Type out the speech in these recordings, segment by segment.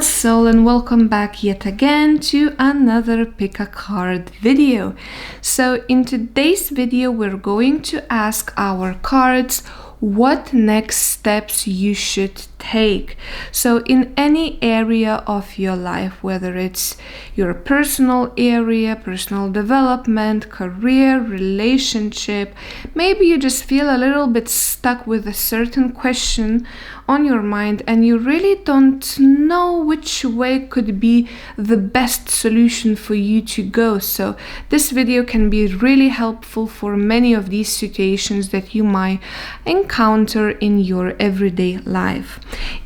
Nomad Soul, and welcome back yet again to another pick a card video. So in today's video we're going to ask our cards what next steps you should take. So in any area of your life, whether it's your personal area, personal development, career, relationship, maybe you just feel a little bit stuck with a certain question on your mind and you really don't know which way could be the best solution for you to go. So this video can be really helpful for many of these situations that you might encounter in your everyday life.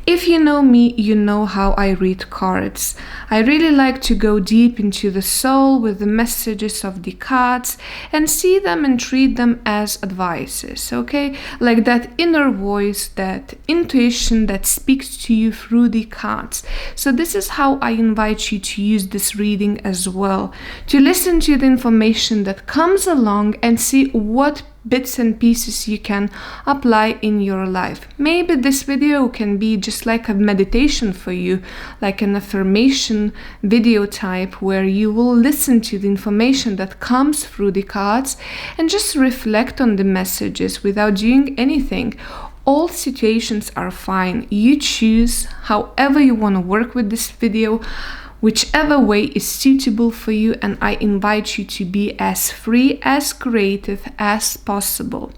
If you know me, you know how I read cards. I really like to go deep into the soul with the messages of the cards and see them and treat them as advices, okay? Like that inner voice, that intuition that speaks to you through the cards. So this is how I invite you to use this reading as well, to listen to the information that comes along and see what bits and pieces you can apply in your life. Maybe this video can be just like a meditation for you, like an affirmation video type where you will listen to the information that comes through the cards and just reflect on the messages without doing anything. All situations are fine. You choose however you want to work with this video, whichever way is suitable for you, and I invite you to be as free, as creative as possible.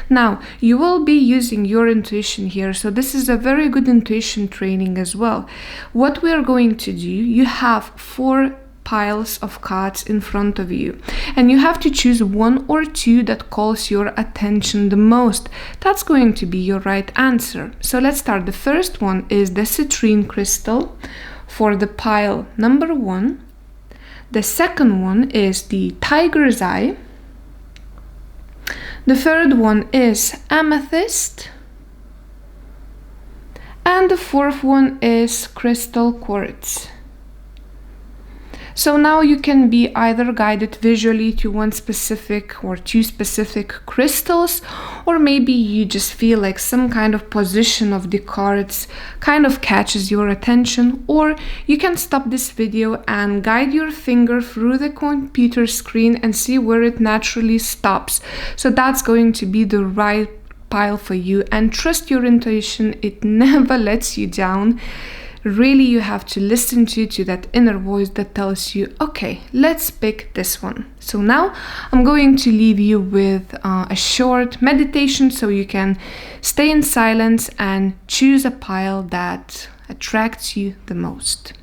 Now, you will be using your intuition here, so this is a very good intuition training as well. What we are going to do, you have 4 piles of cards in front of you, and you have to choose 1 or 2 that calls your attention the most. That's going to be your right answer. So let's start. The first one is the Citrine crystal for the pile number 1. The second one is the tiger's eye. The third one is Amethyst. And the fourth one is Crystal Quartz. So now you can be either guided visually to one specific or 2 specific crystals, or maybe you just feel like some kind of position of the cards kind of catches your attention, or you can stop this video and guide your finger through the computer screen and see where it naturally stops. So that's going to be the right pile for you, and trust your intuition, it never lets you down. Really, you have to listen to that inner voice that tells you, okay, let's pick this one. So now I'm going to leave you with a short meditation so you can stay in silence and choose a pile that attracts you the most.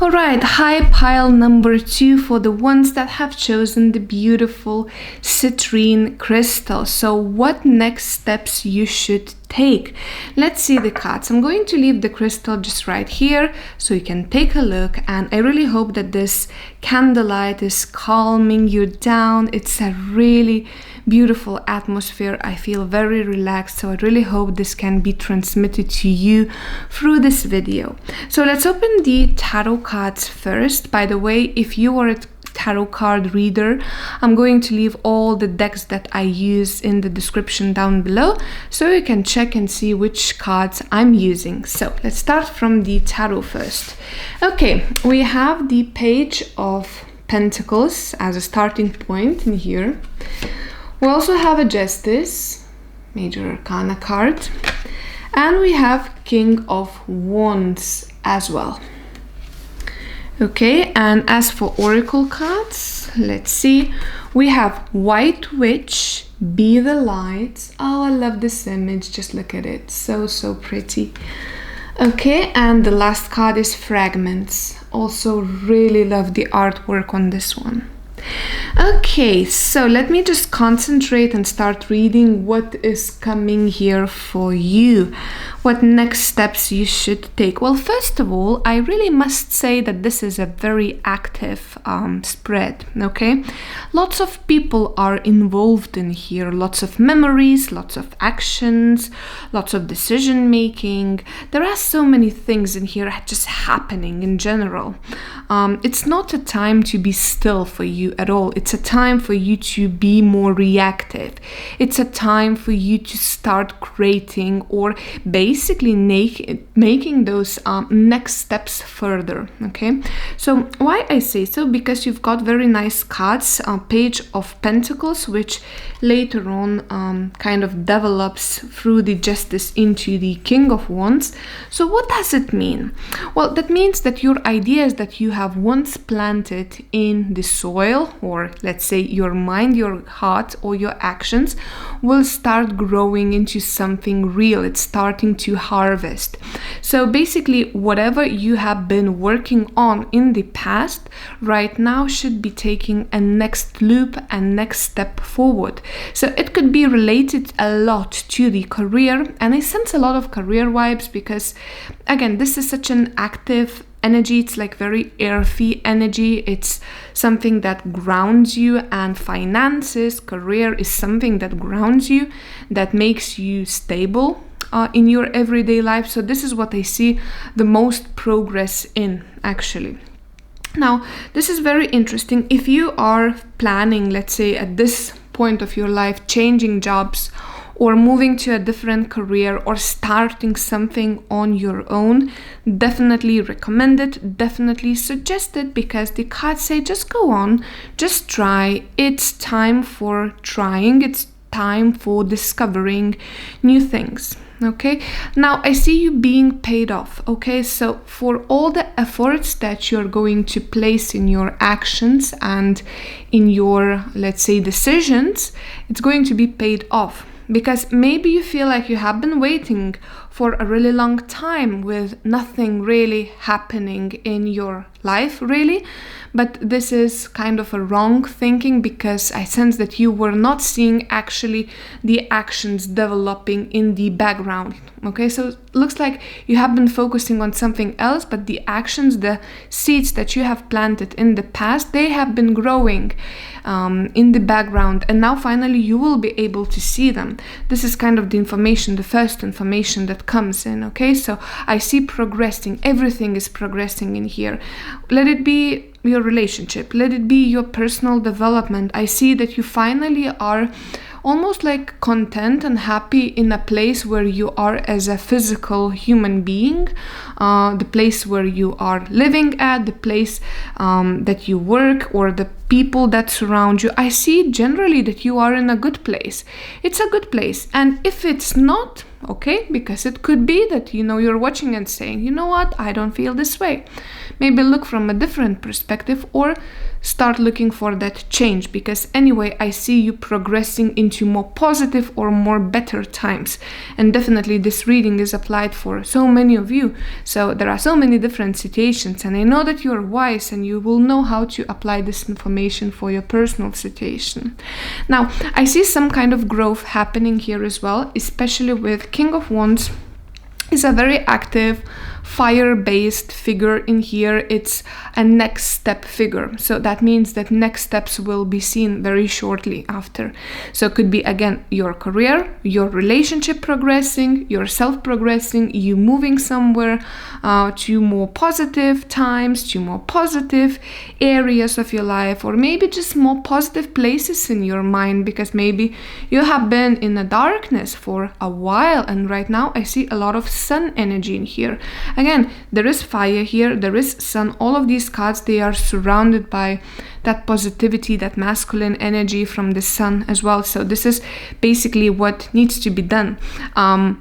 Alright, high pile number 2 for the ones that have chosen the beautiful citrine crystal. So what next steps you should take? Let's see the cards. I'm going to leave the crystal just right here so you can take a look, and I really hope that this candlelight is calming you down. It's a really beautiful atmosphere. I feel very relaxed, so I really hope this can be transmitted to you through this video. So let's open the tarot cards first. By the way, if you are a tarot card reader, I'm going to leave all the decks that I use in the description down below so you can check and see which cards I'm using. So let's start from the tarot first. Okay, we have the Page of Pentacles as a starting point in here. We also have a Justice, Major Arcana card, and we have King of Wands as well. Okay, and as for Oracle cards, let's see. We have White Witch, Be the Light. Oh, I love this image. Just look at it. So pretty. Okay, and the last card is Fragments. Also really love the artwork on this one. Okay, so let me just concentrate and start reading what is coming here for you. what next steps you should take? Well, first of all, I really must say that this is a very active spread, okay? Lots of people are involved in here, lots of memories, lots of actions, lots of decision making. There are so many things in here just happening in general. It's not a time to be still for you at all. It's a time for you to be more reactive. It's a time for you to start creating or basically making those next steps further, okay? So why I say so? Because you've got very nice cards, Page of Pentacles, which later on kind of develops through the Justice into the King of Wands. So what does it mean? Well, that means that your ideas that you have once planted in the soil, or let's say your mind, your heart, or your actions, will start growing into something real. It's starting to harvest. So basically, whatever you have been working on in the past, right now should be taking a next loop and next step forward. So it could be related a lot to the career, and I sense a lot of career vibes because, again, this is such an active energy. It's like very earthy energy. It's something that grounds you, and finances, career is something that grounds you, that makes you stable in your everyday life. So this is what I see the most progress in, actually. Now, this is very interesting. If you are planning, let's say at this point of your life, changing jobs or moving to a different career or starting something on your own, definitely recommend it, definitely suggest it, because the cards say just go on, just try. It's time for trying. It's time for discovering new things. Okay, now I see you being paid off. Okay, so for all the efforts that you're going to place in your actions and in your, let's say, decisions, it's going to be paid off. Because maybe you feel like you have been waiting for a really long time with nothing really happening in your life, really. But this is kind of a wrong thinking, because I sense that you were not seeing actually the actions developing in the background. Okay, so it looks like you have been focusing on something else, but the actions, the seeds that you have planted in the past, they have been growing in the background, and now finally you will be able to see them. This is kind of the information, the first information that comes in. Okay, so I see progressing. Everything is progressing in here. Let it be your relationship, let it be your personal development. I see that you finally are almost like content and happy in a place where you are as a physical human being, the place where you are living at, the place that you work, or the people that surround you. I see generally that you are in a good place. It's a good place. And if it's not, okay, because it could be that, you're watching and saying, you know what, I don't feel this way. Maybe look from a different perspective, or start looking for that change, because anyway, I see you progressing into more positive or more better times. And definitely this reading is applied for so many of you. So there are so many different situations, and I know that you're wise and you will know how to apply this information for your personal situation. Now, I see some kind of growth happening here as well, especially with King of Wands. Is a very active, fire-based figure in here. It's a next step figure. So that means that next steps will be seen very shortly after. So it could be, again, your career, your relationship progressing, yourself progressing, you moving somewhere to more positive times, to more positive areas of your life, or maybe just more positive places in your mind, because maybe you have been in the darkness for a while, and right now I see a lot of sun energy in here. Again, there is fire here, there is sun. All of these cards, they are surrounded by that positivity, that masculine energy from the sun as well. So this is basically what needs to be done.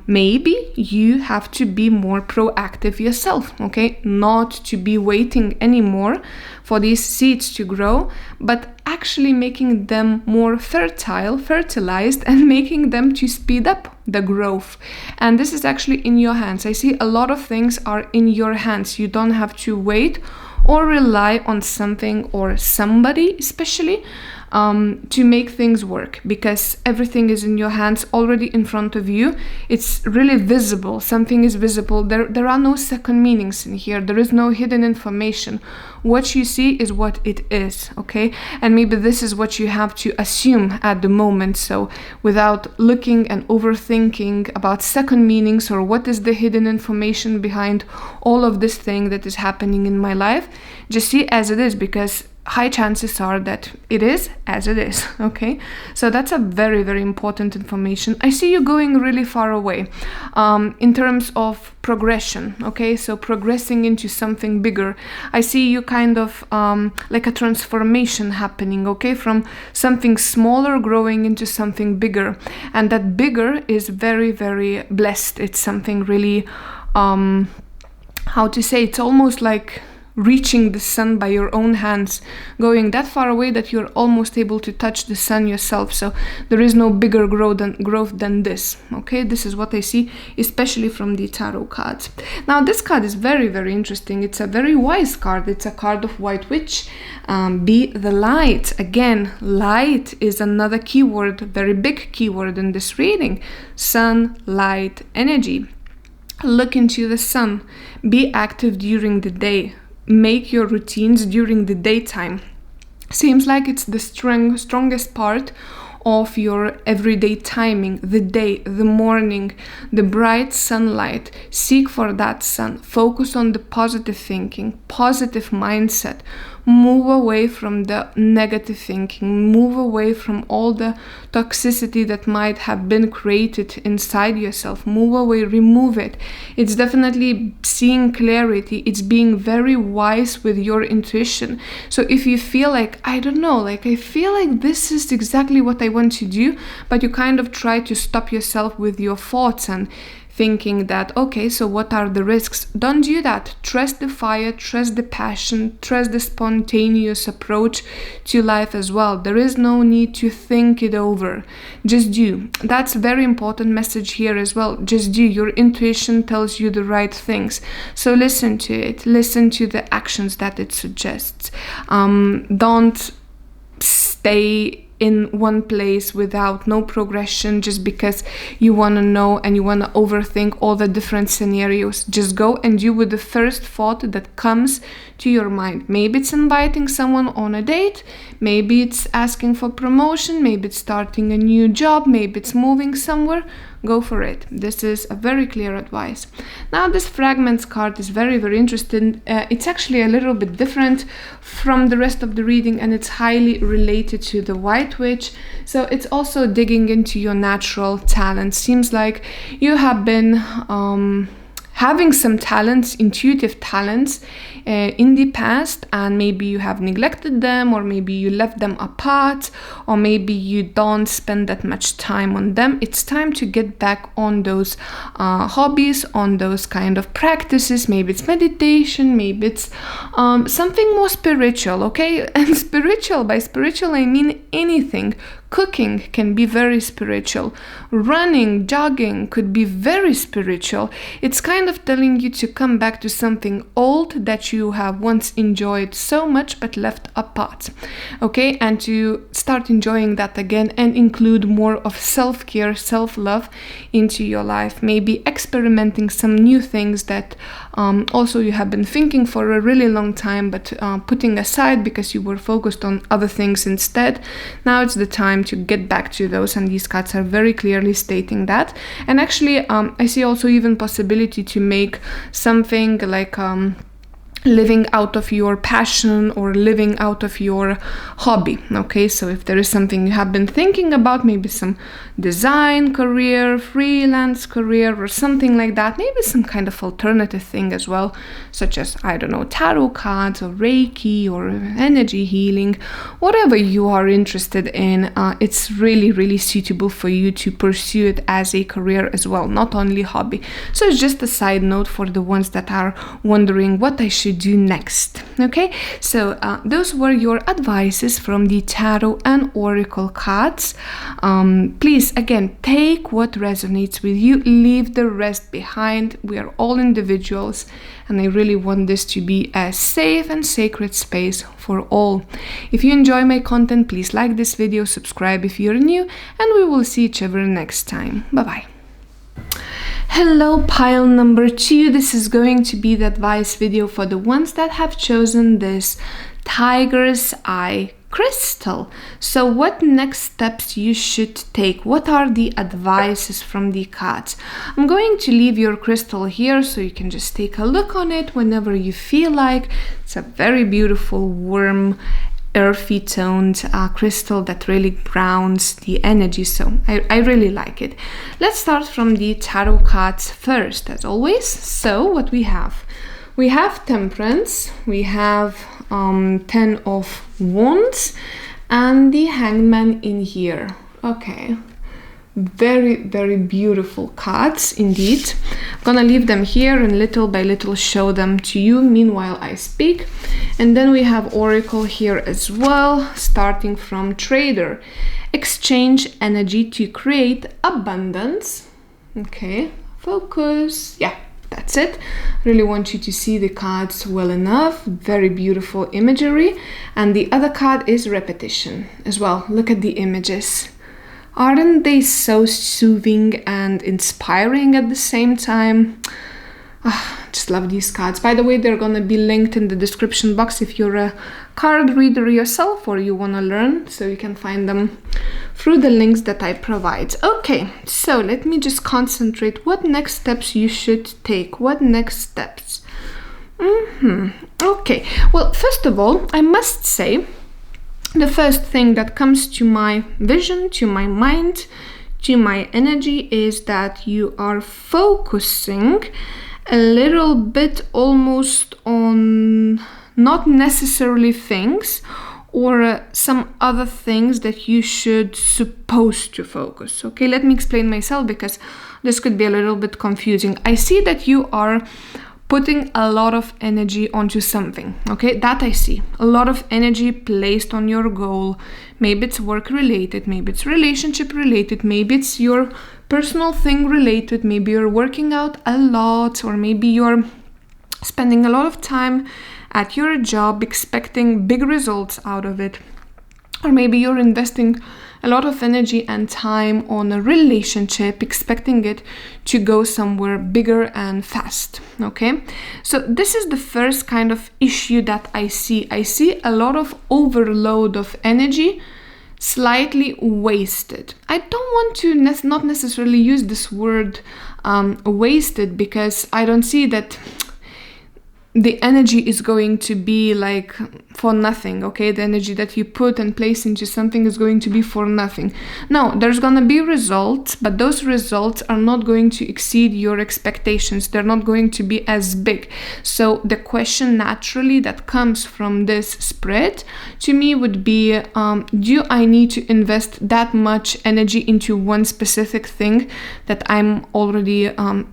Maybe you have to be more proactive yourself, okay? Not to be waiting anymore for these seeds to grow, but actually making them more fertilized, and making them to speed up the growth. And this is actually in your hands. I see a lot of things are in your hands. You don't have to wait or rely on something or somebody, especially to make things work, because everything is in your hands already in front of you. It's really visible. Something is visible. There are no second meanings in here. There is no hidden information. What you see is what it is, okay? And maybe this is what you have to assume at the moment. So without looking and overthinking about second meanings or what is the hidden information behind all of this thing that is happening in my life, just see as it is, because high chances are that it is as it is, okay? So that's a very, very important information. I see you going really far away in terms of progression, okay? So progressing into something bigger. I see you kind of like a transformation happening, okay? From something smaller growing into something bigger. And that bigger is very, very blessed. It's something really, how to say, it's almost like reaching the sun by your own hands, going that far away that you're almost able to touch the sun yourself. So there is no bigger growth than this, okay? This is what I see, especially from the tarot cards. Now this card is very, very interesting. It's a very wise card. It's a card of White Witch. Be the light. Again, light is another keyword, very big keyword in this reading. Sun, light, energy. Look into the sun. Be active during the day. Make your routines during the daytime. Seems like it's the strongest part of your everyday timing, the day, the morning, the bright sunlight. Seek for that sun. Focus on the positive thinking, positive mindset. Move away from the negative thinking. Move away from all the toxicity that might have been created inside yourself. Move away, remove it. It's definitely seeing clarity. It's being very wise with your intuition. So if you feel like, I don't know, like I feel like this is exactly what I want to do, but you kind of try to stop yourself with your thoughts and thinking that, okay, so what are the risks? Don't do that. Trust the fire, trust the passion, trust the spontaneous approach to life as well. There is no need to think it over. Just do. That's a very important message here as well. Just do. Your intuition tells you the right things. So listen to it. Listen to the actions that it suggests. Don't stay in one place without no progression just because you want to know and you want to overthink all the different scenarios. Just go and do with the first thought that comes to your mind. Maybe it's inviting someone on a date, maybe it's asking for promotion, maybe it's starting a new job, maybe it's moving somewhere. Go for it. This is a very clear advice. Now this fragments card is very, very interesting. It's actually a little bit different from the rest of the reading, and it's highly related to the White Witch. So it's also digging into your natural talents. Seems like you have been having some talents, intuitive talents in the past, and maybe you have neglected them, or maybe you left them apart, or maybe you don't spend that much time on them. It's time to get back on those hobbies, on those kind of practices. Maybe it's meditation, maybe it's something more spiritual, okay? And spiritual, by spiritual I mean anything. Cooking can be very spiritual. Running, jogging could be very spiritual. It's kind of telling you to come back to something old that you have once enjoyed so much but left apart. Okay, and to start enjoying that again and include more of self-care, self-love into your life. Maybe experimenting some new things that also you have been thinking for a really long time but putting aside because you were focused on other things instead. Now it's the time to get back to those, and these cards are very clearly stating that. And actually I see also even possibility to make something like living out of your passion or living out of your hobby. Okay, so if there is something you have been thinking about, maybe some design career, freelance career, or something like that, maybe some kind of alternative thing as well, such as, I don't know, tarot cards or Reiki or energy healing, whatever you are interested in, it's really, really suitable for you to pursue it as a career as well, not only hobby. So it's just a side note for the ones that are wondering what I should should do next. Okay, so those were your advices from the tarot and oracle cards. Please, again, take what resonates with you, leave the rest behind. We are all individuals, and I really want this to be a safe and sacred space for all. If you enjoy my content, please like this video, subscribe if you're new, and we will see each other next time. Bye-bye. Hello, pile number 2. This is going to be the advice video for the ones that have chosen this Tiger's Eye crystal. So what next steps you should take? What are the advices from the cards? I'm going to leave your crystal here so you can just take a look on it whenever you feel like. It's a very beautiful, warm, earthy toned crystal that really grounds the energy, so I really like it. Let's start from the tarot cards first, as always. So what we have Temperance, we have 10 of Wands, and the Hangman in here. Okay, very, very beautiful cards indeed. I'm gonna leave them here and little by little show them to you meanwhile I speak. And then we have Oracle here as well, starting from Trader. Exchange energy to create abundance. Okay, focus. Yeah, that's it. Really want you to see the cards well enough. Very beautiful imagery. And the other card is Repetition as well. Look at the images. Aren't they so soothing and inspiring at the same time? Just love these cards. By the way, they're gonna be linked in the description box if you're a card reader yourself or you wanna learn, so you can find them through the links that I provide. Okay, so let me just concentrate. What next steps you should take? What next steps? Okay, well, first of all, I must say, the first thing that comes to my vision, to my mind, to my energy is that you are focusing a little bit almost on not necessarily things or some other things that you should supposed to focus. Okay, let me explain myself because this could be a little bit confusing. I see that you are putting a lot of energy onto something, okay? That I see. A lot of energy placed on your goal. Maybe it's work related, maybe it's relationship related, maybe it's your personal thing related, maybe you're working out a lot, or maybe you're spending a lot of time at your job expecting big results out of it. Or maybe you're investing a lot of energy and time on a relationship, expecting it to go somewhere bigger and fast, okay? So this is the first kind of issue that I see. I see a lot of overload of energy, slightly wasted. I don't want to not necessarily use this word wasted, because I don't see that the energy is going to be like for nothing, okay? The energy that you put and place into something is going to be for nothing. No, there's gonna be results, but those results are not going to exceed your expectations. They're not going to be as big. So the question naturally that comes from this spread to me would be, do I need to invest that much energy into one specific thing that I'm already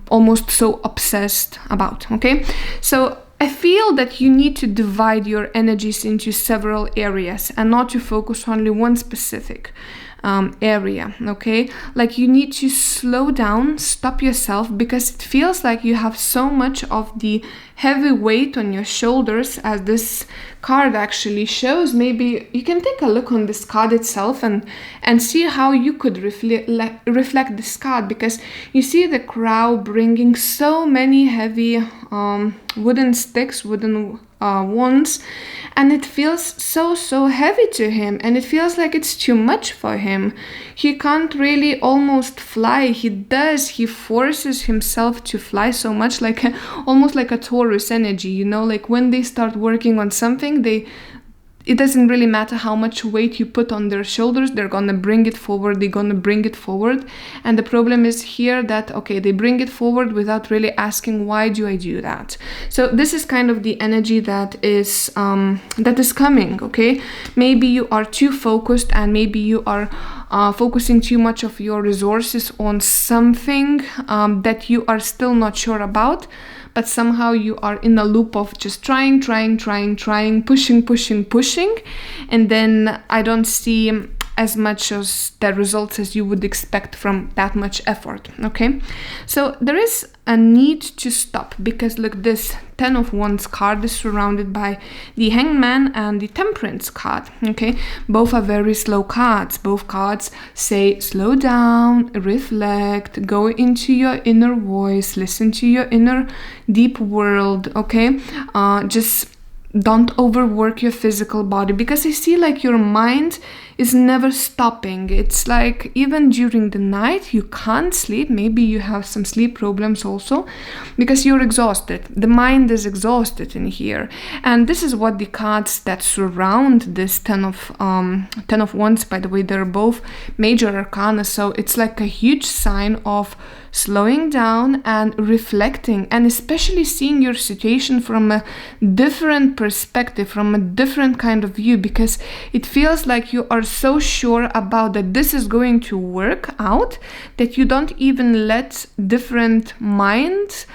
almost so obsessed about, okay? So I feel that you need to divide your energies into several areas and not to focus only one specific area, okay? Like you need to slow down, stop yourself, because it feels like you have so much of the heavy weight on your shoulders, as this card actually shows. Maybe you can take a look on this card itself and see how you could reflect this card, because you see the crow bringing so many heavy wooden sticks, wooden wands, and it feels so heavy to him, and it feels like it's too much for him. He can't really almost fly. He forces himself to fly so much, like almost like a Taurus energy, you know, like when they start working on something, it doesn't really matter how much weight you put on their shoulders, they're gonna bring it forward, And the problem is here that, okay, they bring it forward without really asking, why do I do that? So this is kind of the energy that is coming, okay? Maybe you are too focused, and maybe you are focusing too much of your resources on something that you are still not sure about, but somehow you are in a loop of just trying, pushing, and then I don't see as much as the results as you would expect from that much effort. Okay, so there is a need to stop, because look, this 10 of Wands card is surrounded by the Hangman and the Temperance card. Okay, both are very slow cards. Both cards say slow down, reflect, go into your inner voice, listen to your inner deep world. Okay, just don't overwork your physical body, because I see like your mind is never stopping. It's like even during the night you can't sleep. Maybe you have some sleep problems also, because you're exhausted. The mind is exhausted in here, and this is what the cards that surround this 10 of Wands, by the way, they're both major arcana, so it's like a huge sign of slowing down and reflecting, and especially seeing your situation from a different perspective, from a different kind of view, because it feels like you are so sure about that this is going to work out that you don't even let different minds,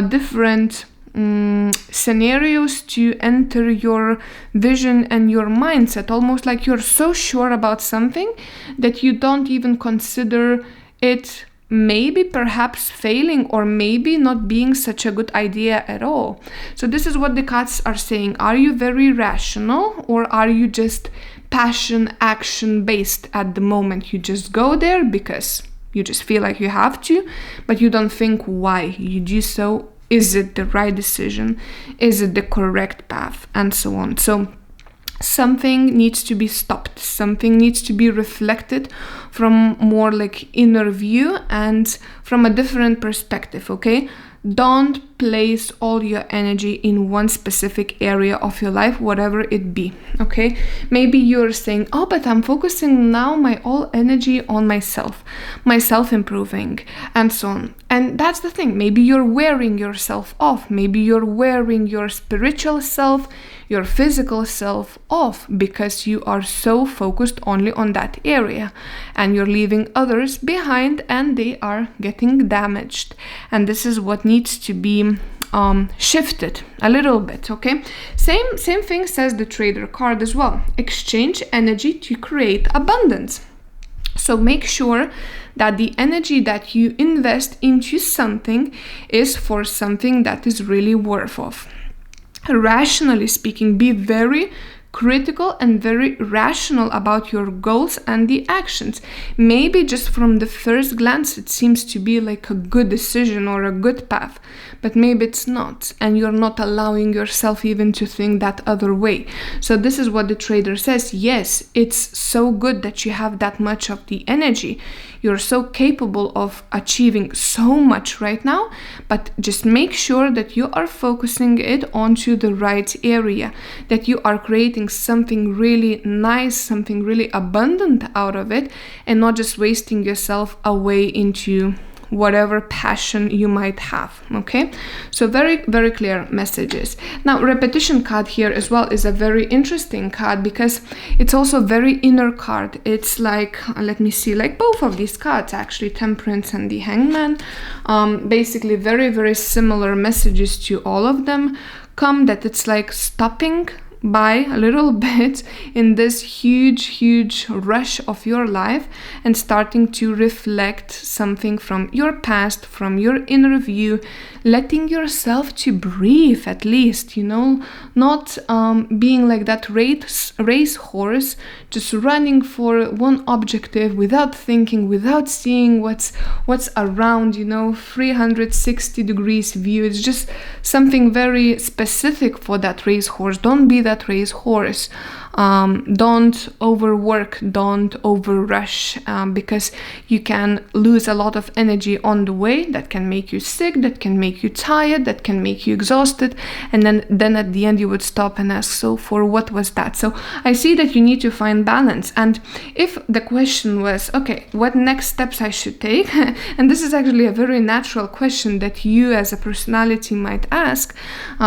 different scenarios to enter your vision and your mindset, almost like you're so sure about something that you don't even consider it maybe perhaps failing, or maybe not being such a good idea at all. So this is what the cards are saying. Are you very rational, or are you just passion, action based at the moment? You just go there because you just feel like you have to, but you don't think why you do so. Is it the right decision? Is it the correct path? And so on. So something needs to be stopped. Something needs to be reflected from more like inner view and from a different perspective, okay? Don't place all your energy in one specific area of your life, whatever it be, okay? Maybe you're saying, oh, but I'm focusing now my all energy on myself improving, and so on. And that's the thing. Maybe you're wearing yourself off. Maybe you're wearing your spiritual self, your physical self off, because you are so focused only on that area, and you're leaving others behind and they are getting damaged. And this is what needs to be shifted a little bit, okay? Same thing says the Trader card as well. Exchange energy to create abundance. So make sure that the energy that you invest into something is for something that is really worth of. Rationally speaking, be very critical and very rational about your goals and the actions. Maybe just from the first glance it seems to be like a good decision or a good path, but maybe it's not, and you're not allowing yourself even to think that other way. So this is what the Trader says. Yes, it's so good that you have that much of the energy. You're so capable of achieving so much right now, but just make sure that you are focusing it onto the right area, that you are creating something really nice, something really abundant out of it, and not just wasting yourself away into whatever passion you might have, okay? So very, very clear messages. Now, repetition card here as well is a very interesting card, because it's also a very inner card. It's like, let me see, like both of these cards actually, Temperance and the Hangman, basically very, very similar messages to all of them come, that it's like stopping by a little bit in this huge rush of your life and starting to reflect something from your past, from your inner view, letting yourself to breathe at least, you know, not being like that race horse, just running for one objective without thinking, without seeing what's around, you know, 360 degrees view. It's just something very specific for that race horse. Don't be that race horse. Don't overwork, don't overrush, because you can lose a lot of energy on the way. That can make you sick, that can make you tired, that can make you exhausted, and then at the end you would stop and ask, so for what was that? So I see that you need to find balance. And if the question was, okay, what next steps I should take, and this is actually a very natural question that you as a personality might ask,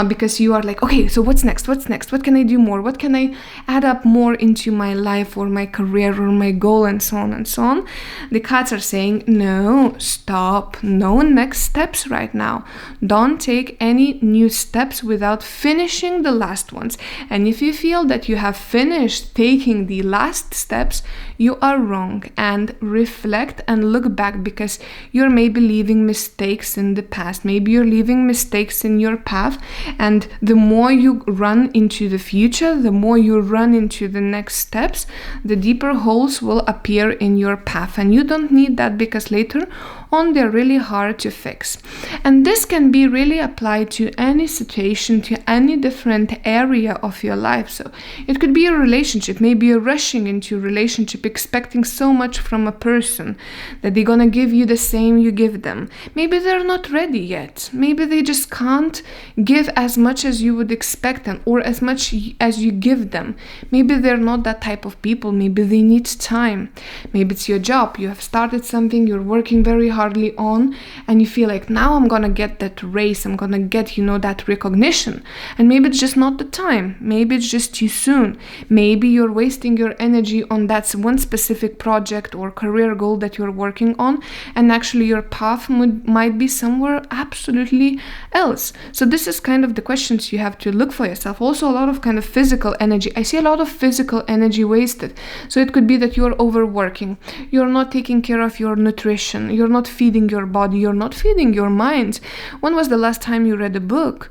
because you are like, okay, so what's next? What can I do more? What can I add up more into my life or my career or my goal and so on and so on. The cards are saying, no, stop, no next steps right now. Don't take any new steps without finishing the last ones. And if you feel that you have finished taking the last steps, you are wrong, and reflect and look back, because you're maybe leaving mistakes in the past. Maybe you're leaving mistakes in your path, and the more you run into the future, the more you run into the next steps, the deeper holes will appear in your path, and you don't need that, because later on they're really hard to fix. And this can be really applied to any situation, to any different area of your life. So it could be a relationship. Maybe you're rushing into a relationship expecting so much from a person that they're gonna give you the same you give them. Maybe they're not ready yet. Maybe they just can't give as much as you would expect them, or as much as you give them. Maybe they're not that type of people. Maybe they need time. Maybe it's your job. You have started something, you're working very hardly on, and you feel like, now I'm gonna get that raise, I'm gonna get, that recognition. And maybe it's just not the time. Maybe it's just too soon. Maybe you're wasting your energy on that one specific project or career goal that you're working on, and actually your path might be somewhere absolutely else. So this is kind of the questions you have to look for yourself. Also, a lot of kind of physical energy. I see a lot of physical energy wasted. So it could be that you're overworking, you're not taking care of your nutrition, you're not feeding your body, you're not feeding your mind. When was the last time you read a book?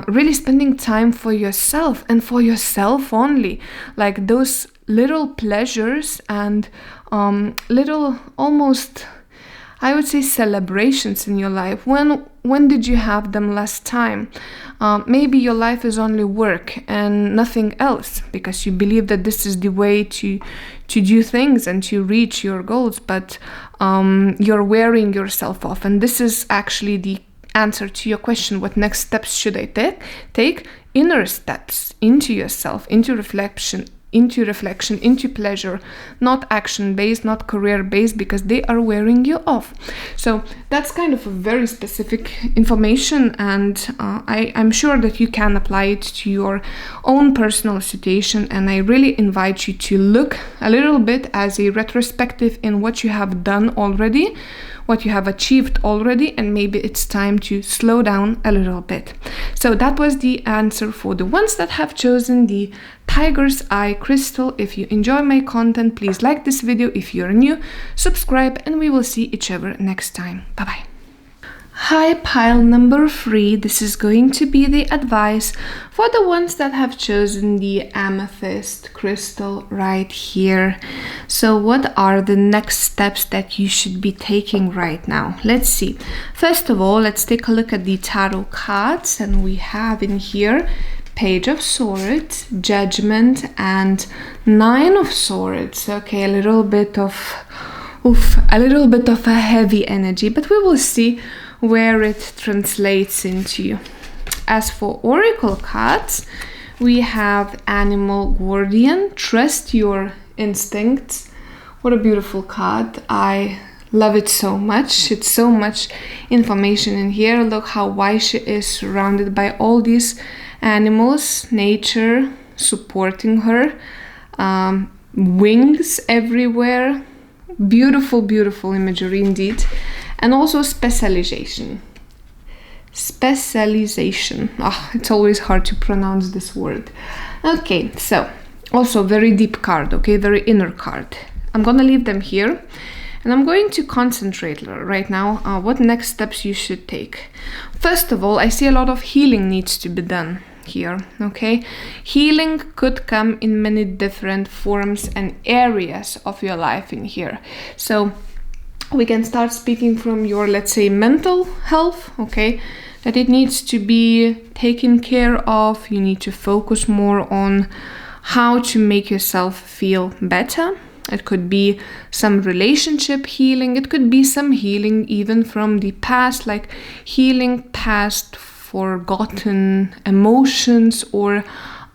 Really spending time for yourself, and for yourself only. Like those little pleasures and little, almost, I would say, celebrations in your life. When did you have them last time? Maybe your life is only work and nothing else, because you believe that this is the way to do things and to reach your goals, but you're wearing yourself off. And this is actually the answer to your question, what next steps should I take? Inner steps into yourself, into reflection, into pleasure, not action-based, not career-based, because they are wearing you off. So that's kind of a very specific information, and I'm sure that you can apply it to your own personal situation. And I really invite you to look a little bit as a retrospective in what you have done already, what you have achieved already, and maybe it's time to slow down a little bit. So that was the answer for the ones that have chosen the Tiger's Eye crystal. If you enjoy my content, please like this video. If you're new, subscribe, and we will see each other next time. Bye-bye. Hi, pile number 3. This is going to be the advice for the ones that have chosen the Amethyst crystal right here. So what are the next steps that you should be taking right now? Let's see. First of all, let's take a look at the tarot cards, and we have in here Page of Swords, Judgment, and Nine of Swords. Okay, a little bit of a heavy energy, but we will see where it translates into. As for oracle cards, we have Animal Guardian, Trust Your Instincts. What a beautiful card. I love it so much. It's so much information in here. Look how wise she is, surrounded by all these animals, nature supporting her, wings everywhere. Beautiful, beautiful imagery indeed. And also specialization. It's always hard to pronounce this word. Okay, so also very deep card, okay, very inner card. I'm gonna leave them here, and I'm going to concentrate right now what next steps you should take. First of all, I see a lot of healing needs to be done here, okay? Healing could come in many different forms and areas of your life in here. So we can start speaking from your, let's say, mental health, okay? That it needs to be taken care of. You need to focus more on how to make yourself feel better. It could be some relationship healing. It could be some healing even from the past, like healing past forgotten emotions or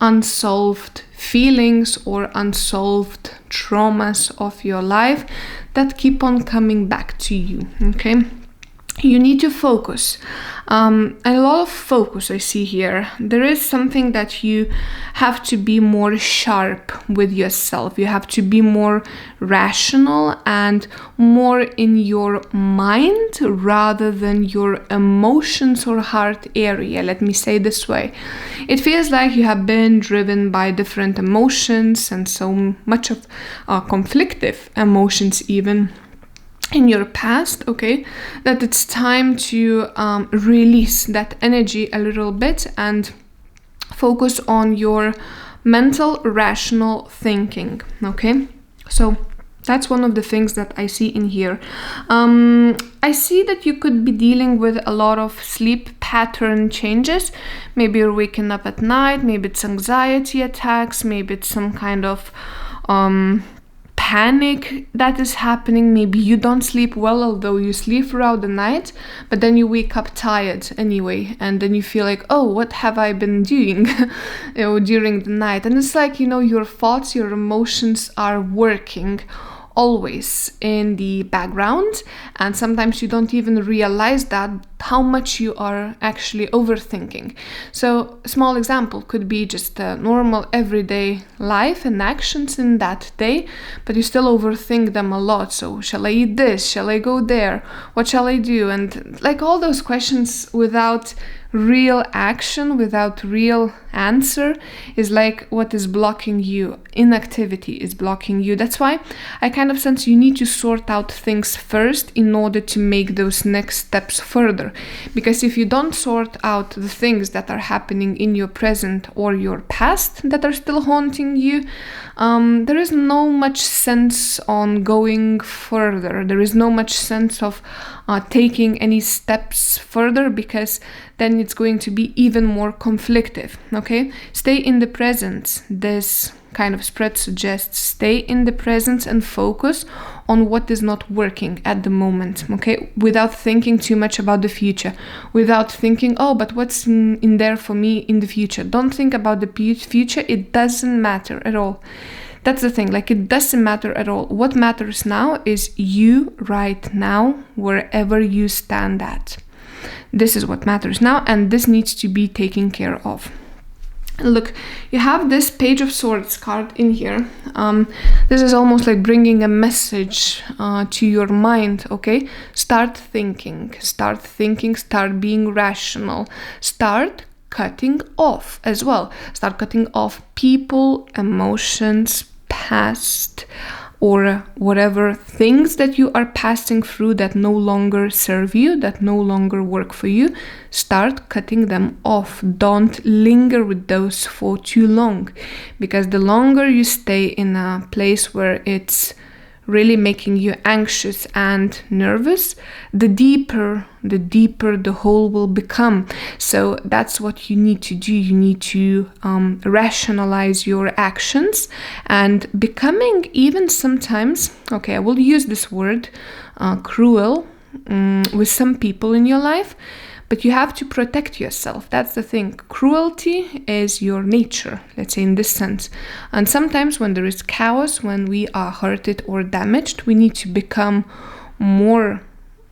unsolved feelings or unsolved traumas of your life that keep on coming back to you, okay? you need to focus. And a lot of focus I see here. There is something that you have to be more sharp with yourself. You have to be more rational and more in your mind rather than your emotions or heart area. Let me say this way. It feels like you have been driven by different emotions and so much of conflictive emotions even in your past, okay, that it's time to release that energy a little bit and focus on your mental, rational thinking, okay? So that's one of the things that I see in here. I see that you could be dealing with a lot of sleep pattern changes. Maybe you're waking up at night, maybe it's anxiety attacks, maybe it's some kind of panic that is happening. Maybe you don't sleep well, although you sleep throughout the night, but then you wake up tired anyway, and then you feel like, oh, what have I been doing during the night? And it's like, your thoughts, your emotions are working always in the background, and sometimes you don't even realize that how much you are actually overthinking. So a small example could be just a normal everyday life and actions in that day, but you still overthink them a lot. So shall I eat this? Shall I go there? What shall I do? And like all those questions without real action, without real answer, is like what is blocking you. Inactivity is blocking you. That's why I kind of sense you need to sort out things first in order to make those next steps further. Because if you don't sort out the things that are happening in your present or your past that are still haunting you, there is no much sense on going further. There is no much sense of taking any steps further, because then it's going to be even more conflictive, okay? Stay in the present. This kind of spread suggests stay in the present and focus on what is not working at the moment, okay? Without thinking too much about the future, without thinking, oh, but what's in there for me in the future? Don't think about the future. It doesn't matter at all. That's the thing, like it doesn't matter at all. What matters now is you right now, wherever you stand at. This is what matters now, and this needs to be taken care of. Look, you have this Page of Swords card in here. This is almost like bringing a message to your mind, okay? Start thinking, start being rational, start cutting off as well. Start cutting off people, emotions, past, or whatever things that you are passing through that no longer serve you, that no longer work for you. Start cutting them off. Don't linger with those for too long, because the longer you stay in a place where it's really making you anxious and nervous, the deeper the hole will become. So that's what you need to do. You need to rationalize your actions, and becoming even sometimes, okay, I will use this word, cruel with some people in your life, but you have to protect yourself. That's the thing. Cruelty is your nature, let's say in this sense. And sometimes when there is chaos, when we are hurted or damaged, we need to become more,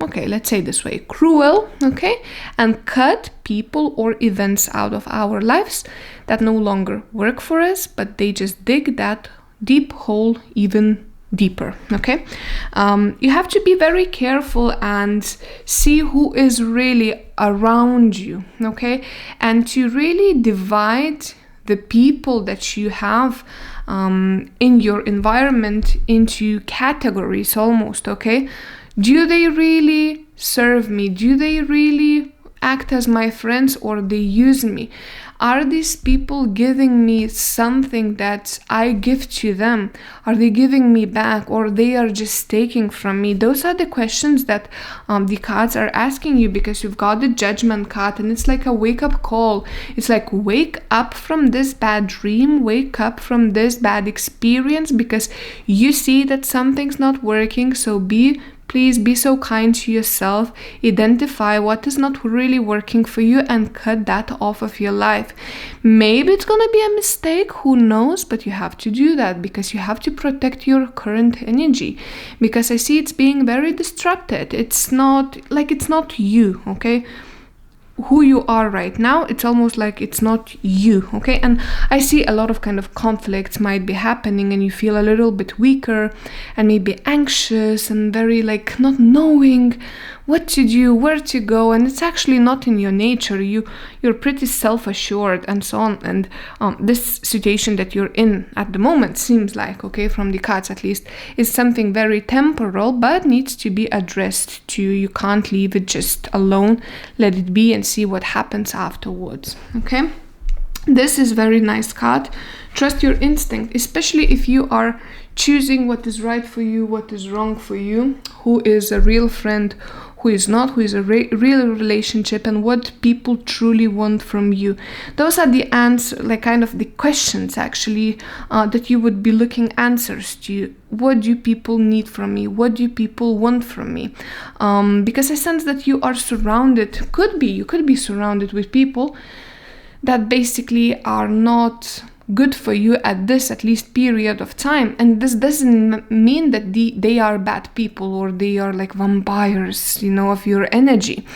okay, let's say this way, cruel, okay? And cut people or events out of our lives that no longer work for us, but they just dig that deep hole even deeper, okay? You have to be very careful and see who is really around you, okay? And to really divide the people that you have in your environment into categories almost, okay? Do they really serve me? Do they really act as my friends, or they use me? Are these people giving me something that I give to them? Are they giving me back, or they are just taking from me? Those are the questions that the cards are asking you, because you've got the Judgment card, and it's like a wake-up call. It's like, wake up from this bad dream, wake up from this bad experience, because you see that something's not working. So be Please be so kind to yourself, identify what is not really working for you and cut that off of your life. Maybe it's gonna be a mistake, who knows, but you have to do that because you have to protect your current energy, because I see it's being very disrupted. It's not you, okay? Who you are right now, it's almost like it's not you, okay? And I see a lot of kind of conflicts might be happening, and you feel a little bit weaker and maybe anxious and very like not knowing what to do, where to go, and it's actually not in your nature. You're pretty self-assured and so on, and this situation that you're in at the moment seems like, okay, from the cards at least, is something very temporal but needs to be addressed too. You can't leave it just alone. Let it be and see what happens afterwards, okay? This is very nice card. Trust your instinct, especially if you are choosing what is right for you, what is wrong for you, who is a real friend, who is not, who is a real relationship, and what people truly want from you. Those are the answers, like kind of the questions actually that you would be looking answers to. What do people need from me? What do people want from me? Because I sense that you are surrounded, you could be surrounded with people that basically are not good for you at this at least period of time. And this doesn't mean that they are bad people or they are like vampires, of your energy.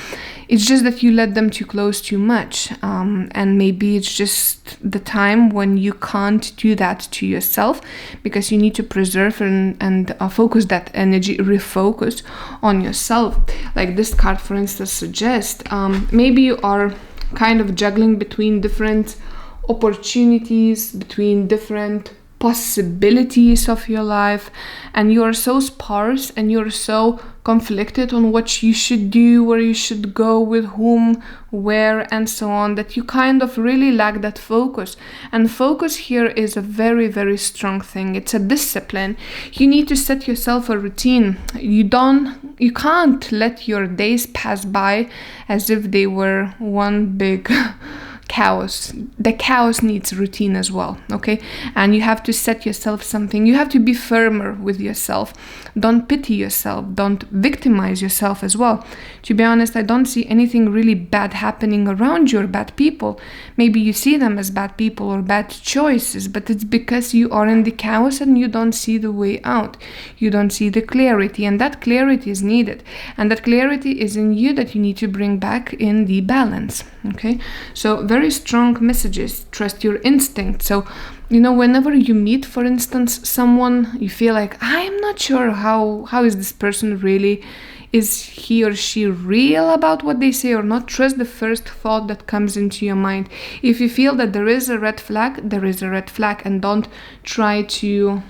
It's just that you let them too close too much, and maybe it's just the time when you can't do that to yourself, because you need to preserve and focus that energy, refocus on yourself. Like this card, for instance, suggests maybe you are kind of juggling between different opportunities, between different possibilities of your life, and you are so sparse and you're so conflicted on what you should do, where you should go, with whom, where, and so on, that you kind of really lack that focus. And focus here is a very, very strong thing. It's a discipline. You need to set yourself a routine. You can't let your days pass by as if they were one big chaos. The chaos needs routine as well, okay? And you have to set yourself something. You have to be firmer with yourself. Don't pity yourself. Don't victimize yourself as well. To be honest, I don't see anything really bad happening around you or bad people. Maybe you see them as bad people or bad choices, but it's because you are in the chaos and you don't see the way out. You don't see the clarity, and that clarity is needed. And that clarity is in you, that you need to bring back in the balance, okay? So very strong messages. Trust your instinct. So whenever you meet, for instance, someone, you feel like, I'm not sure how is this person really, is he or she real about what they say or not? Trust the first thought that comes into your mind. If you feel that there is a red flag, there is a red flag, and don't try to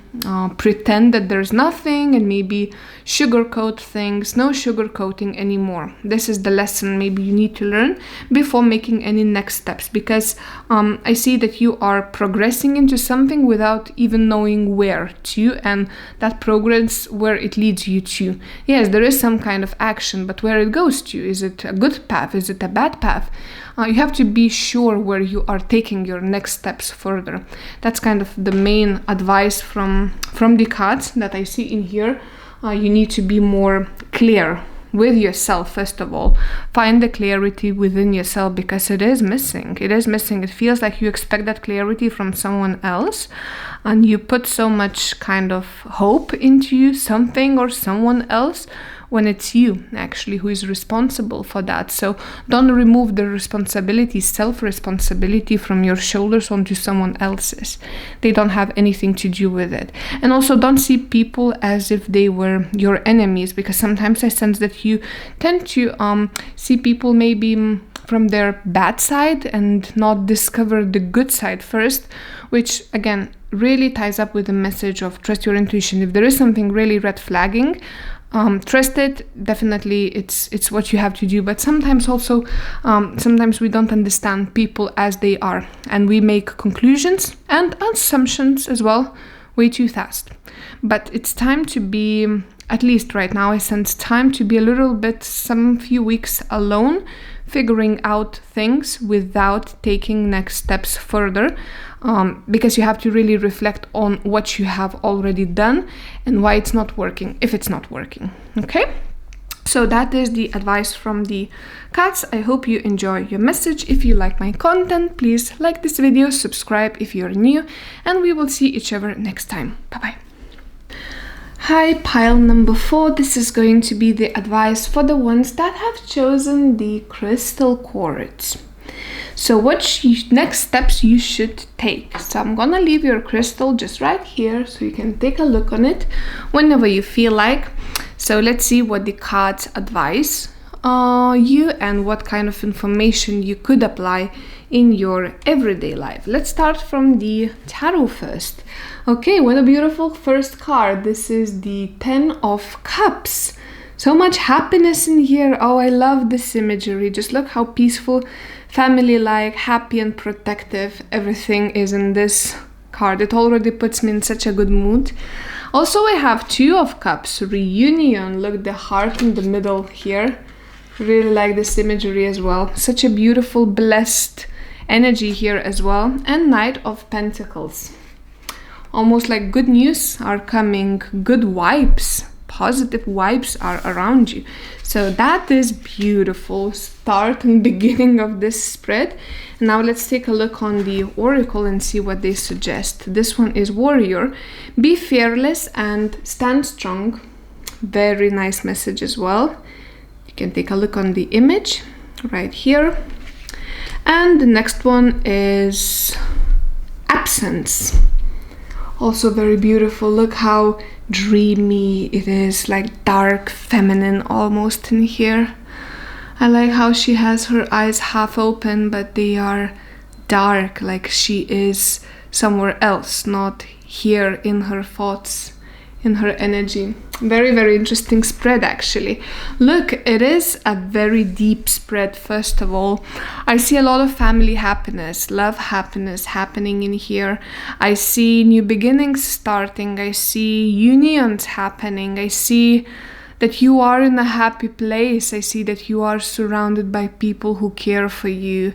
pretend that there's nothing and maybe sugarcoat things. No sugarcoating anymore. This is the lesson maybe you need to learn before making any next steps, because I see that you are progressing into something without even knowing where to, and that progress, where it leads you to. Yes, there is some kind of action, but where it goes to, is it a good path? Is it a bad path? You have to be sure where you are taking your next steps further. That's kind of the main advice from the cards that I see in here. You need to be more clear with yourself, first of all. Find the clarity within yourself, because it is missing. It is missing. It feels like you expect that clarity from someone else, and you put so much kind of hope into something or someone else, when it's you actually who is responsible for that. So don't remove the responsibility, self-responsibility from your shoulders onto someone else's. They don't have anything to do with it. And also don't see people as if they were your enemies, because sometimes I sense that you tend to see people maybe from their bad side and not discover the good side first, which again really ties up with the message of trust your intuition. If there is something really red flagging, trust it. Definitely it's what you have to do. But sometimes also sometimes we don't understand people as they are, and we make conclusions and assumptions as well way too fast. But it's time to be, at least right now I sense, time to be a little bit, some few weeks alone, figuring out things without taking next steps further, because you have to really reflect on what you have already done and why it's not working, if it's not working. Okay, so that is the advice from the cats. I hope you enjoy your message. If you like my content, please like this video, subscribe if you're new, and we will see each other next time. Bye bye. Hi, pile number 4. This is going to be the advice for the ones that have chosen the Crystal Quartz. So what next steps you should take. So I'm gonna leave your crystal just right here so you can take a look on it whenever you feel like. So let's see what the cards advise you and what kind of information you could apply in your everyday life. Let's start from the tarot first. Okay, what a beautiful first card. This is the 10 of Cups. So much happiness in here. Oh, I love this imagery. Just look how peaceful, family-like, happy and protective everything is in this card. It already puts me in such a good mood. Also, I have 2 of Cups, reunion. Look, the heart in the middle here. Really like this imagery as well. Such a beautiful, blessed energy here as well. And Knight of Pentacles. Almost like good news are coming, good vibes, positive vibes are around you. So that is beautiful start and beginning of this spread. Now let's take a look on the oracle and see what they suggest. This one is warrior. Be fearless and stand strong. Very nice message as well. You can take a look on the image right here. And the next one is absence. Also very beautiful. Look how dreamy it is, like dark feminine almost in here. I like how she has her eyes half open, but they are dark, like she is somewhere else, not here in her thoughts, in her energy. Very, very interesting spread actually. Look, it is a very deep spread. First of all, I see a lot of family happiness, love happiness happening in here. I see new beginnings starting. I see unions happening. I see that you are in a happy place. I see that you are surrounded by people who care for you.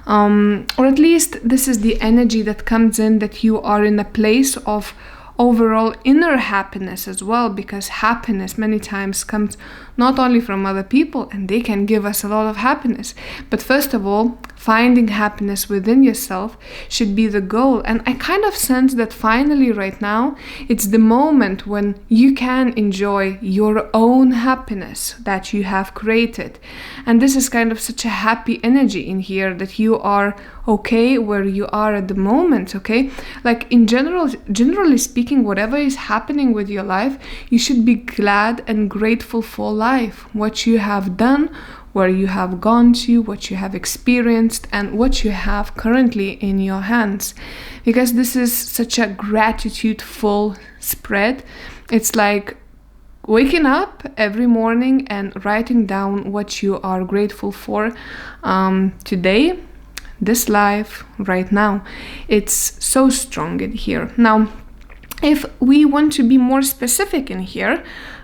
Or at least this is the energy that comes in, that you are in a place of overall inner happiness as well, because happiness many times comes not only from other people, and they can give us a lot of happiness, but first of all, finding happiness within yourself should be the goal. And I kind of sense that finally right now it's the moment when you can enjoy your own happiness that you have created. And this is kind of such a happy energy in here, that you are okay where you are at the moment. Okay, like in generally speaking, whatever is happening with your life, you should be glad and grateful for life, what you have done, where you have gone to, what you have experienced, and what you have currently in your hands, because this is such a gratitude-full spread. It's like waking up every morning and writing down what you are grateful for today, this life, right now. It's so strong in here. Now, if we want to be more specific in here,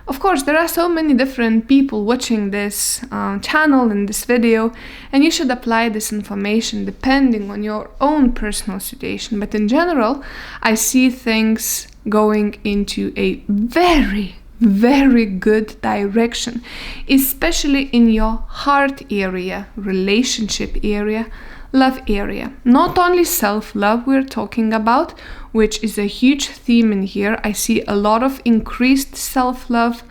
of course, there are so many different people watching this channel and this video, and you should apply this information depending on your own personal situation. But in general, I see things going into a very, very good direction, especially in your heart area, relationship area, love area. Not only self-love we're talking about, which is a huge theme in here. I see a lot of increased self-love,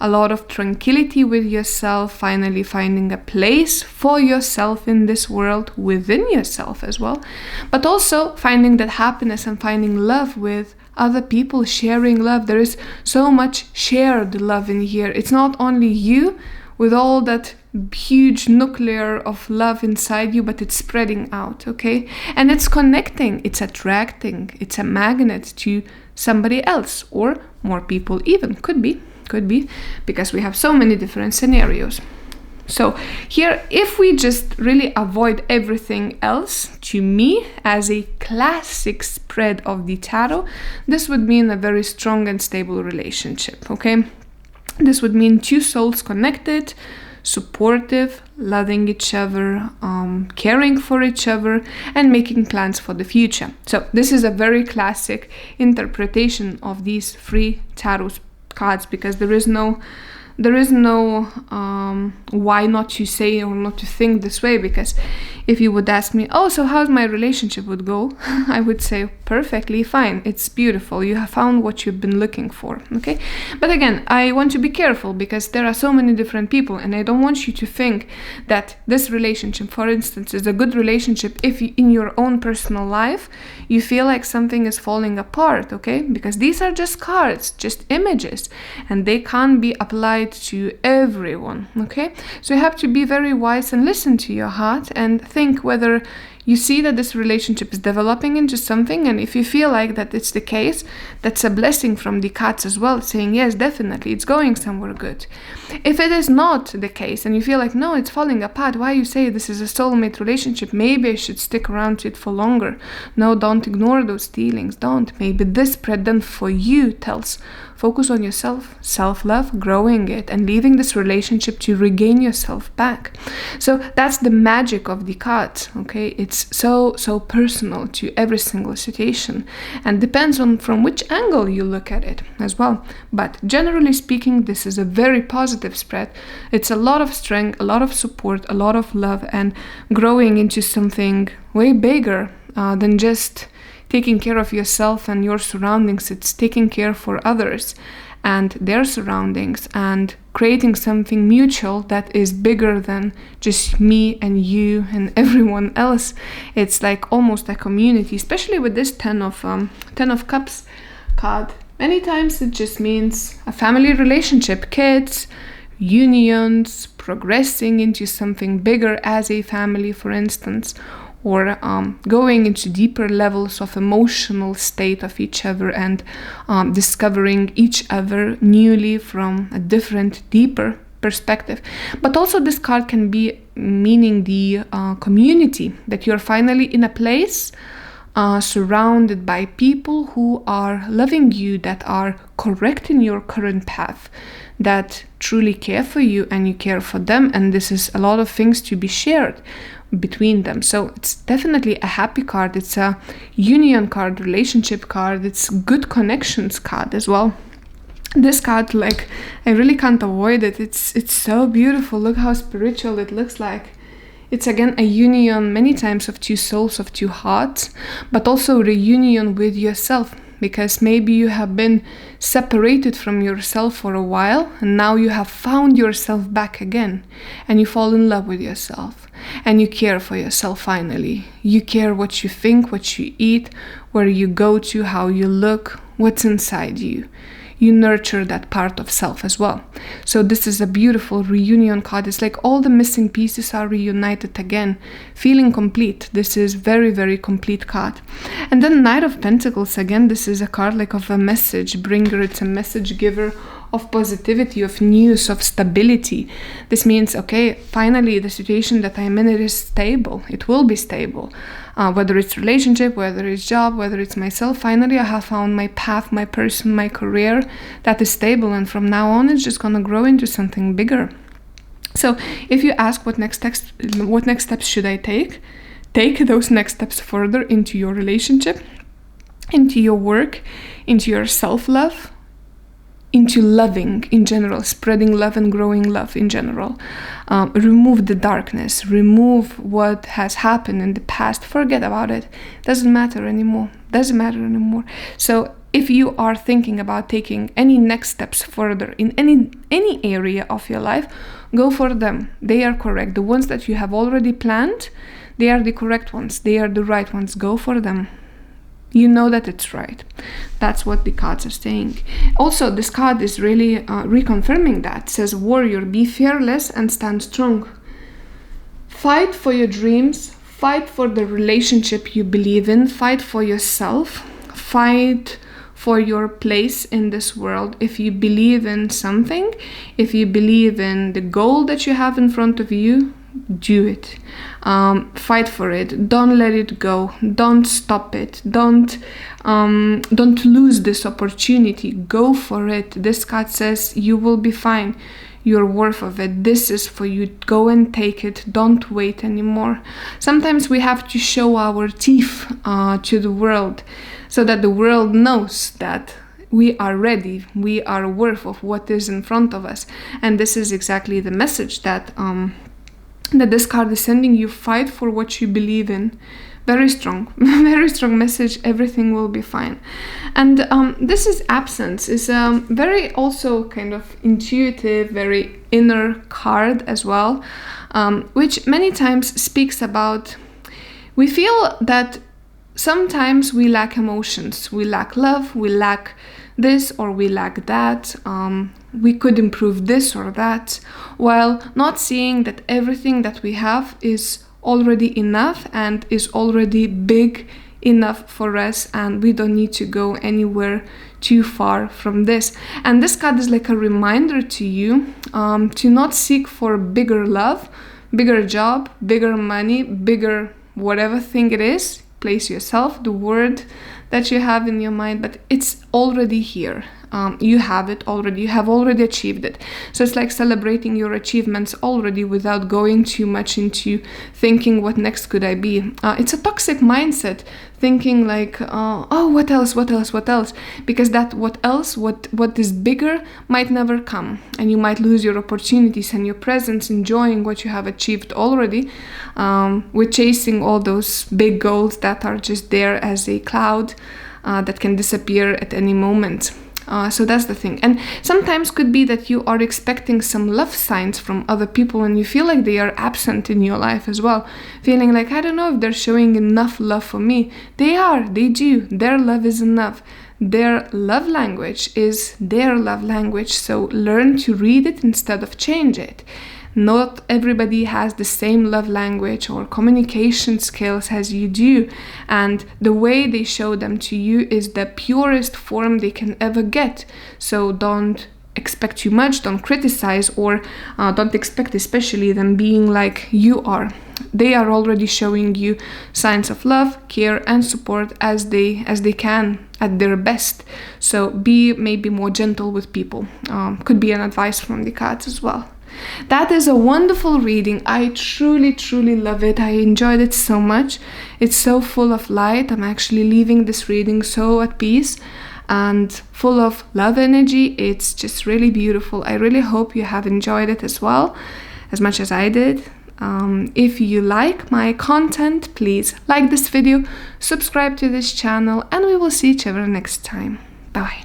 a lot of tranquility with yourself, finally finding a place for yourself in this world, within yourself as well, but also finding that happiness and finding love with other people, sharing love. There is so much shared love in here. It's not only you with all that huge nuclear of love inside you, but it's spreading out, okay? And it's connecting, it's attracting, it's a magnet to somebody else, or more people even. Could be, because we have so many different scenarios. So here, if we just really avoid everything else, to me, as a classic spread of the tarot, this would mean a very strong and stable relationship, okay? This would mean two souls connected, supportive, loving each other, caring for each other, and making plans for the future. So this is a very classic interpretation of these 3 tarot cards, because there is no why not to say or not to think this way. Because if you would ask me, oh, so how's my relationship would go, I would say perfectly fine, it's beautiful, you have found what you've been looking for. Okay, but again, I want to be careful, because there are so many different people, and I don't want you to think that this relationship, for instance, is a good relationship if you, in your own personal life, you feel like something is falling apart. Okay, because these are just cards, just images, and they can't be applied to everyone. Okay, so you have to be very wise and listen to your heart and think whether you see that this relationship is developing into something, and if you feel like that it's the case, that's a blessing from the cards as well, saying yes, definitely it's going somewhere good. If it is not the case and you feel like no, it's falling apart, why you say this is a soulmate relationship, maybe I should stick around to it for longer. No, don't ignore those feelings, don't. Maybe this spread then for you tells focus on yourself, self-love, growing it, and leaving this relationship to regain yourself back. So that's the magic of the cards. Okay, it's so personal to every single situation, and depends on from which angle you look at it as well. But generally speaking, this is a very positive spread. It's a lot of strength, a lot of support, a lot of love, and growing into something way bigger than just taking care of yourself and your surroundings. It's taking care for others and their surroundings, and creating something mutual that is bigger than just me and you and everyone else. It's like almost a community, especially with this 10 of Cups card. Many times it just means a family relationship, kids, unions, progressing into something bigger as a family, for instance, or going into deeper levels of emotional state of each other, and discovering each other newly from a different, deeper perspective. But also this card can be meaning the community, that you're finally in a place surrounded by people who are loving you, that are correct in your current path, that truly care for you and you care for them, and this is a lot of things to be shared between them. So it's definitely a happy card, it's a union card, relationship card, it's good connections card as well. This card, like, I really can't avoid it. It's so beautiful. Look how spiritual it looks like. It's again a union many times of 2 souls, of 2 hearts, but also reunion with yourself, because maybe you have been separated from yourself for a while, and now you have found yourself back again, and you fall in love with yourself, and you care for yourself finally. You care what you think, what you eat, where you go to, how you look, what's inside you. You nurture that part of self as well. So this is a beautiful reunion card. It's like all the missing pieces are reunited again, feeling complete. This is very, very complete card. And then Knight of Pentacles, again, this is a card like of a message bringer. It's a message giver of positivity, of news, of stability. This means, okay, finally the situation that I'm in, it is stable. It will be stable. Whether it's relationship, whether it's job, whether it's myself, finally I have found my path, my person, my career that is stable, and from now on it's just gonna grow into something bigger. So if you ask what next steps should I take those next steps further into your relationship, into your work, into your self-love, into loving in general, spreading love and growing love in general. Remove the darkness, remove what has happened in the past, forget about it. Doesn't matter anymore. So if you are thinking about taking any next steps further in any area of your life, go for them. They are correct. The ones that you have already planned, they are the correct ones. They are the right ones. Go for them. You know that it's right. That's what the cards are saying. Also, this card is really reconfirming that. It says, warrior, be fearless and stand strong. Fight for your dreams. Fight for the relationship you believe in. Fight for yourself. Fight for your place in this world. If you believe in something, if you believe in the goal that you have in front of you, do it. Fight for it. Don't let it go. Don't stop it. Don't lose this opportunity. Go for it. This card says you will be fine. you're worth of it. This is for you. Go and take it. Don't wait anymore. Sometimes we have to show our teeth to the world so that the world knows that we are ready. We are worth of what is in front of us. And this is exactly the message that this card is sending you. Fight for what you believe in. Very strong, very strong message. Everything will be fine. And this is absence. Is a very also kind of intuitive, very inner card as well, which many times speaks about, we feel that sometimes we lack emotions, we lack love, we lack this or we lack that, we could improve this or that, while not seeing that everything that we have is already enough and is already big enough for us, and we don't need to go anywhere too far from this. And this card is like a reminder to you to not seek for bigger love, bigger job, bigger money, bigger whatever thing it is. Place yourself, the word that you have in your mind, but it's already here. You have it already. You have already achieved it. So it's like celebrating your achievements already without going too much into thinking, what next could I be? It's a toxic mindset, thinking like, oh, what else, what else, what else? Because that what else, what is bigger might never come. And you might lose your opportunities and your presence, enjoying what you have achieved already. With chasing all those big goals that are just there as a cloud that can disappear at any moment. So that's the thing. And sometimes could be that you are expecting some love signs from other people and you feel like they are absent in your life as well. Feeling like, I don't know if they're showing enough love for me. They are, they do. Their love is enough. Their love language is their love language. So learn to read it instead of change it. Not everybody has the same love language or communication skills as you do, and the way they show them to you is the purest form they can ever get. So don't expect too much, don't criticize, or don't expect especially them being like you are. They are already showing you signs of love, care, and support as they can at their best. So be maybe more gentle with people. Could be an advice from the cards as well. That is a wonderful reading. I truly love it. I enjoyed it so much. It's so full of light. I'm actually leaving this reading so at peace and full of love energy. It's just really beautiful. I really hope you have enjoyed it as well, as much as I did. If you like my content, please like this video, subscribe to this channel, and we will see each other next time. Bye.